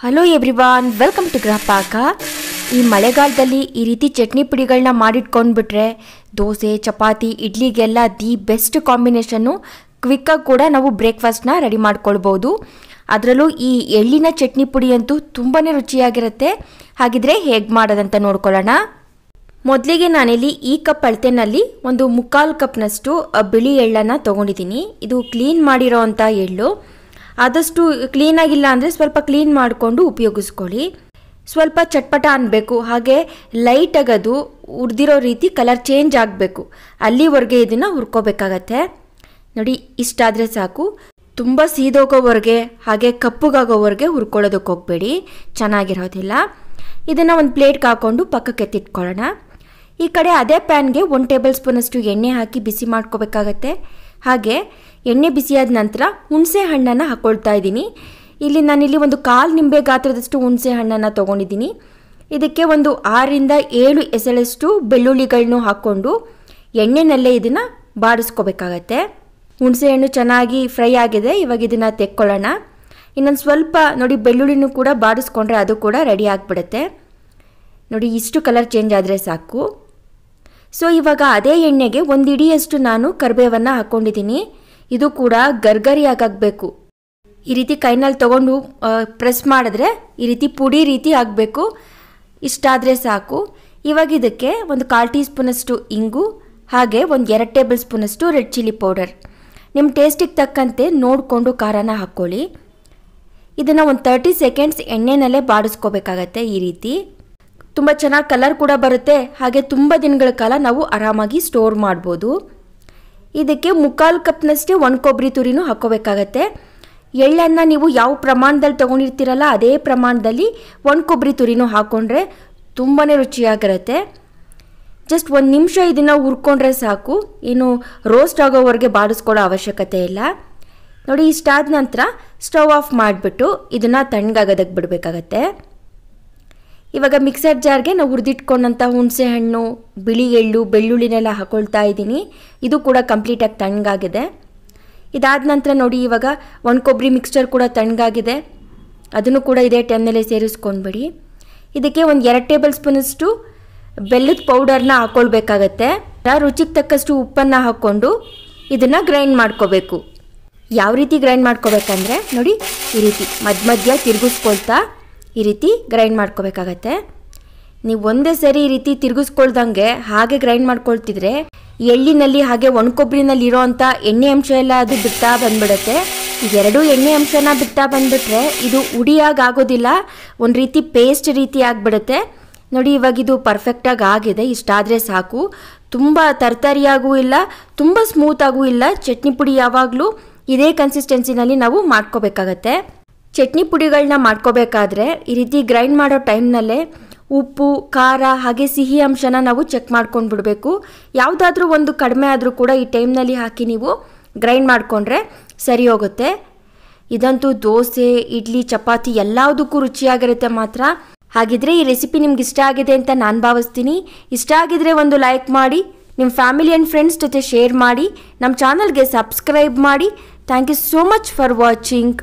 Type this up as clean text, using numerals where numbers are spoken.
Hello everyone, welcome to Gruhapaka. ಈ ಮಳೆಗಾಲದಲ್ಲಿ ಈ ರೀತಿ ಚಟ್ನಿ ಪುಡಿಗಳನ್ನ ಮಾಡಿಟ್ಕೊಂಡ್ಬಿಟ್ರೆ ದೋಸೆ, ಚಪಾತಿ, ಇಡ್ಲಿಗೆಲ್ಲ ದಿ ಬೆಸ್ಟ್ ಕಾಂಬಿನೇಷನ್ನು. ಕ್ವಿಕ್ಕಾಗಿ ಕೂಡ ನಾವು ಬ್ರೇಕ್ಫಾಸ್ಟ್ನ ರೆಡಿ ಮಾಡ್ಕೊಳ್ಬೋದು. ಅದರಲ್ಲೂ ಈ ಎಳ್ಳಿನ ಚಟ್ನಿ ಪುಡಿ ಅಂತೂ ತುಂಬಾ ರುಚಿಯಾಗಿರುತ್ತೆ. ಹಾಗಿದ್ರೆ ಹೇಗೆ ಮಾಡೋದಂತ ನೋಡ್ಕೊಳ್ಳೋಣ. ಮೊದಲಿಗೆ ನಾನಿಲ್ಲಿ ಈ ಕಪ್ ಅಳತೆನಲ್ಲಿ ಒಂದು 3/4 ಕಪ್ನಷ್ಟು ಬಿಳಿ ಎಳ್ಳನ್ನು ತೊಗೊಂಡಿದ್ದೀನಿ. ಇದು ಕ್ಲೀನ್ ಮಾಡಿರೋ ಅಂಥ ಎಳ್ಳು. ಆದಷ್ಟು ಕ್ಲೀನಾಗಿಲ್ಲ ಅಂದರೆ ಸ್ವಲ್ಪ ಕ್ಲೀನ್ ಮಾಡಿಕೊಂಡು ಉಪಯೋಗಿಸ್ಕೊಳ್ಳಿ. ಸ್ವಲ್ಪ ಚಟ್ಪಟ ಅನ್ನಬೇಕು, ಹಾಗೆ ಲೈಟಾಗಿ ಅದು ಹುರಿದಿರೋ ರೀತಿ ಕಲರ್ ಚೇಂಜ್ ಆಗಬೇಕು. ಅಲ್ಲಿವರೆಗೆ ಇದನ್ನು ಹುರ್ಕೋಬೇಕಾಗತ್ತೆ. ನೋಡಿ, ಇಷ್ಟಾದರೆ ಸಾಕು. ತುಂಬ ಸೀದೋಗೋವರೆಗೆ ಹಾಗೆ ಕಪ್ಪುಗಾಗೋವರೆಗೆ ಹುರ್ಕೊಳ್ಳೋದಕ್ಕೆ ಹೋಗಬೇಡಿ, ಚೆನ್ನಾಗಿರೋದಿಲ್ಲ. ಇದನ್ನು ಒಂದು ಪ್ಲೇಟ್ಗೆ ಹಾಕ್ಕೊಂಡು ಪಕ್ಕಕ್ಕೆ ಎತ್ತಿಟ್ಕೊಳ್ಳೋಣ. ಈ ಕಡೆ ಅದೇ ಪ್ಯಾನ್ಗೆ 1 ಟೇಬಲ್ ಸ್ಪೂನಷ್ಟು ಎಣ್ಣೆ ಹಾಕಿ ಬಿಸಿ ಮಾಡ್ಕೋಬೇಕಾಗತ್ತೆ. ಹಾಗೆ ಎಣ್ಣೆ ಬಿಸಿಯಾದ ನಂತರ ಹುಣಸೆ ಹಣ್ಣನ್ನು ಹಾಕ್ಕೊಳ್ತಾ ಇದ್ದೀನಿ. ನಾನಿಲ್ಲಿ ಒಂದು 1/4 ನಿಂಬೆ ಗಾತ್ರದಷ್ಟು ಹುಣಸೆ ಹಣ್ಣನ್ನು ತೊಗೊಂಡಿದ್ದೀನಿ. ಇದಕ್ಕೆ ಒಂದು 6ರಿಂದ 7 ಎಸಳಷ್ಟು ಬೆಳ್ಳುಳ್ಳಿಗಳನ್ನು ಹಾಕ್ಕೊಂಡು ಎಣ್ಣೆನಲ್ಲೇ ಇದನ್ನು ಬಾಡಿಸ್ಕೋಬೇಕಾಗತ್ತೆ. ಹುಣಸೆ ಹಣ್ಣು ಚೆನ್ನಾಗಿ ಫ್ರೈ ಆಗಿದೆ. ಇವಾಗ ಇದನ್ನು ತೆಕ್ಕೊಳ್ಳೋಣ. ಇನ್ನೊಂದು ಸ್ವಲ್ಪ ನೋಡಿ, ಬೆಳ್ಳುಳ್ಳಿನೂ ಕೂಡ ಬಾಡಿಸ್ಕೊಂಡ್ರೆ ಅದು ಕೂಡ ರೆಡಿ ಆಗಿಬಿಡುತ್ತೆ. ನೋಡಿ, ಇಷ್ಟು ಕಲರ್ ಚೇಂಜ್ ಆದರೆ ಸಾಕು. ಸೊ ಇವಾಗ ಅದೇ ಎಣ್ಣೆಗೆ 1 ಹಿಡಿಯಷ್ಟು ನಾನು ಕರಿಬೇವನ್ನು ಹಾಕ್ಕೊಂಡಿದ್ದೀನಿ. ಇದು ಕೂಡ ಗರ್ಗರಿ ಆಗಬೇಕು. ಈ ರೀತಿ ಕೈನಲ್ಲಿ ತೊಗೊಂಡು ಪ್ರೆಸ್ ಮಾಡಿದ್ರೆ ಈ ರೀತಿ ಪುಡಿ ರೀತಿ ಆಗಬೇಕು. ಇಷ್ಟಾದರೆ ಸಾಕು. ಇವಾಗ ಇದಕ್ಕೆ ಒಂದು 1/4 ಟೀ ಸ್ಪೂನಷ್ಟು ಇಂಗು, ಹಾಗೆ ಒಂದು 2 ಟೇಬಲ್ ಸ್ಪೂನಷ್ಟು ರೆಡ್ ಚಿಲ್ಲಿ ಪೌಡರ್. ನಿಮ್ಮ ಟೇಸ್ಟಿಗೆ ತಕ್ಕಂತೆ ನೋಡಿಕೊಂಡು ಖಾರನ ಹಾಕ್ಕೊಳ್ಳಿ. ಇದನ್ನು ಒಂದು 30 ಸೆಕೆಂಡ್ಸ್ ಎಣ್ಣೆನಲ್ಲೇ ಬಾಡಿಸ್ಕೋಬೇಕಾಗತ್ತೆ. ಈ ರೀತಿ ತುಂಬ ಚೆನ್ನಾಗಿ ಕಲರ್ ಕೂಡ ಬರುತ್ತೆ. ಹಾಗೆ ತುಂಬ ದಿನಗಳ ಕಾಲ ನಾವು ಆರಾಮಾಗಿ ಸ್ಟೋರ್ ಮಾಡ್ಬೋದು. ಇದಕ್ಕೆ 3/4 ಕಪ್ನಷ್ಟೇ ಒಣ ಕೊಬ್ಬರಿ ತುರಿನೂ ಹಾಕ್ಕೋಬೇಕಾಗತ್ತೆ. ಎಳ್ಳನ್ನು ನೀವು ಯಾವ ಪ್ರಮಾಣದಲ್ಲಿ ತೊಗೊಂಡಿರ್ತೀರಲ್ಲ ಅದೇ ಪ್ರಮಾಣದಲ್ಲಿ ಒಣ ಕೊಬ್ಬರಿ ತುರಿನೂ ಹಾಕ್ಕೊಂಡ್ರೆ ತುಂಬಾ ರುಚಿಯಾಗಿರುತ್ತೆ. ಜಸ್ಟ್ 1 ನಿಮಿಷ ಇದನ್ನು ಹುರ್ಕೊಂಡ್ರೆ ಸಾಕು. ಏನು ರೋಸ್ಟ್ ಆಗೋವರೆಗೆ ಬಾಡಿಸ್ಕೊಳ್ಳೋ ಅವಶ್ಯಕತೆ ಇಲ್ಲ. ನೋಡಿ, ಇಷ್ಟಾದ ನಂತರ ಸ್ಟವ್ ಆಫ್ ಮಾಡಿಬಿಟ್ಟು ಇದನ್ನು ತಣ್ಣಗಾಗೋದಕ್ಕೆ ಬಿಡಬೇಕಾಗತ್ತೆ. ಇವಾಗ ಮಿಕ್ಸರ್ ಜಾರ್ಗೆ ನಾವು ಹುರಿದಿಟ್ಕೊಂಡಂಥ ಹುಣಸೆ ಹಣ್ಣು, ಬಿಳಿ ಎಳ್ಳು, ಬೆಳ್ಳುಳ್ಳಿನೆಲ್ಲ ಹಾಕ್ಕೊಳ್ತಾ ಇದ್ದೀನಿ. ಇದು ಕೂಡ ಕಂಪ್ಲೀಟಾಗಿ ತಣ್ಣಗಾಗಿದೆ. ಇದಾದ ನಂತರ ನೋಡಿ, ಇವಾಗ ಒಣ ಕೊಬ್ಬರಿ ಮಿಕ್ಸ್ಚರ್ ಕೂಡ ತಣ್ಣಗಾಗಿದೆ. ಅದನ್ನು ಕೂಡ ಇದೇ ಟೈಮ್ನಲ್ಲೇ ಸೇರಿಸ್ಕೊಂಡ್ಬಿಡಿ. ಇದಕ್ಕೆ ಒಂದು 2 ಟೇಬಲ್ ಸ್ಪೂನಷ್ಟು ಬೆಲ್ಲದ ಪೌಡರ್ನ ಹಾಕ್ಕೊಳ್ಬೇಕಾಗತ್ತೆ. ರುಚಿಗೆ ತಕ್ಕಷ್ಟು ಉಪ್ಪನ್ನು ಹಾಕ್ಕೊಂಡು ಇದನ್ನು ಗ್ರೈಂಡ್ ಮಾಡ್ಕೋಬೇಕು. ಯಾವ ರೀತಿ ಗ್ರೈಂಡ್ ಮಾಡ್ಕೋಬೇಕಂದ್ರೆ ನೋಡಿ, ಈ ರೀತಿ ಮಧ್ಯ ತಿರುಗಿಸ್ಕೊಳ್ತಾ ಈ ರೀತಿ ಗ್ರೈಂಡ್ ಮಾಡ್ಕೋಬೇಕಾಗತ್ತೆ. ನೀವು ಒಂದೇ ಸರಿ ಈ ರೀತಿ ತಿರುಗಿಸ್ಕೊಳ್ದಂಗೆ ಹಾಗೆ ಗ್ರೈಂಡ್ ಮಾಡ್ಕೊಳ್ತಿದ್ರೆ ಎಳ್ಳಿನಲ್ಲಿ ಹಾಗೆ ಒಣ ಕೊಬ್ಬರಿನಲ್ಲಿ ಇರೋ ಅಂಥ ಎಣ್ಣೆ ಅಂಶ ಎಲ್ಲ ಅದು ಬಿಡ್ತಾ ಬಂದ್ಬಿಡುತ್ತೆ. ಇದೆರಡೂ ಎಣ್ಣೆ ಅಂಶನ ಬಿಡ್ತಾ ಬಂದ್ಬಿಟ್ರೆ ಇದು ಉಡಿಯಾಗಿ ಆಗೋದಿಲ್ಲ, ಒಂದು ರೀತಿ ಪೇಸ್ಟ್ ರೀತಿ ಆಗಿಬಿಡುತ್ತೆ. ನೋಡಿ, ಇವಾಗ ಇದು ಪರ್ಫೆಕ್ಟಾಗಿ ಆಗಿದೆ. ಇಷ್ಟಾದರೆ ಸಾಕು. ತುಂಬ ತರ್ತರಿಯಾಗೂ ಇಲ್ಲ, ತುಂಬ ಸ್ಮೂತಾಗೂ ಇಲ್ಲ. ಚಟ್ನಿ ಪುಡಿ ಯಾವಾಗಲೂ ಇದೇ ಕನ್ಸಿಸ್ಟೆನ್ಸಿನಲ್ಲಿ ನಾವು ಮಾಡ್ಕೋಬೇಕಾಗತ್ತೆ. ಚಟ್ನಿ ಪುಡಿಗಳನ್ನ ಮಾಡ್ಕೋಬೇಕಾದ್ರೆ ಈ ರೀತಿ ಗ್ರೈಂಡ್ ಮಾಡೋ ಟೈಮ್ನಲ್ಲೇ ಉಪ್ಪು, ಖಾರ ಹಾಗೆ ಸಿಹಿ ಅಂಶನ ನಾವು ಚೆಕ್ ಮಾಡ್ಕೊಂಡು ಬಿಡಬೇಕು. ಯಾವುದಾದ್ರೂ ಒಂದು ಕಡಿಮೆ ಆದರೂ ಕೂಡ ಈ ಟೈಮ್ನಲ್ಲಿ ಹಾಕಿ ನೀವು ಗ್ರೈಂಡ್ ಮಾಡಿಕೊಂಡ್ರೆ ಸರಿ ಹೋಗುತ್ತೆ. ಇದಂತೂ ದೋಸೆ, ಇಡ್ಲಿ, ಚಪಾತಿ ಎಲ್ಲದಕ್ಕೂ ರುಚಿಯಾಗಿರುತ್ತೆ ಮಾತ್ರ. ಹಾಗಿದ್ರೆ ಈ ರೆಸಿಪಿ ನಿಮ್ಗೆ ಇಷ್ಟ ಆಗಿದೆ ಅಂತ ನಾನು ಭಾವಿಸ್ತೀನಿ. ಇಷ್ಟ ಆಗಿದ್ರೆ ಒಂದು ಲೈಕ್ ಮಾಡಿ, ನಿಮ್ಮ ಫ್ಯಾಮಿಲಿ ಆ್ಯಂಡ್ ಫ್ರೆಂಡ್ಸ್ ಜೊತೆ ಶೇರ್ ಮಾಡಿ, ನಮ್ಮ ಚಾನಲ್ಗೆ ಸಬ್ಸ್ಕ್ರೈಬ್ ಮಾಡಿ. Thank you so much for watching.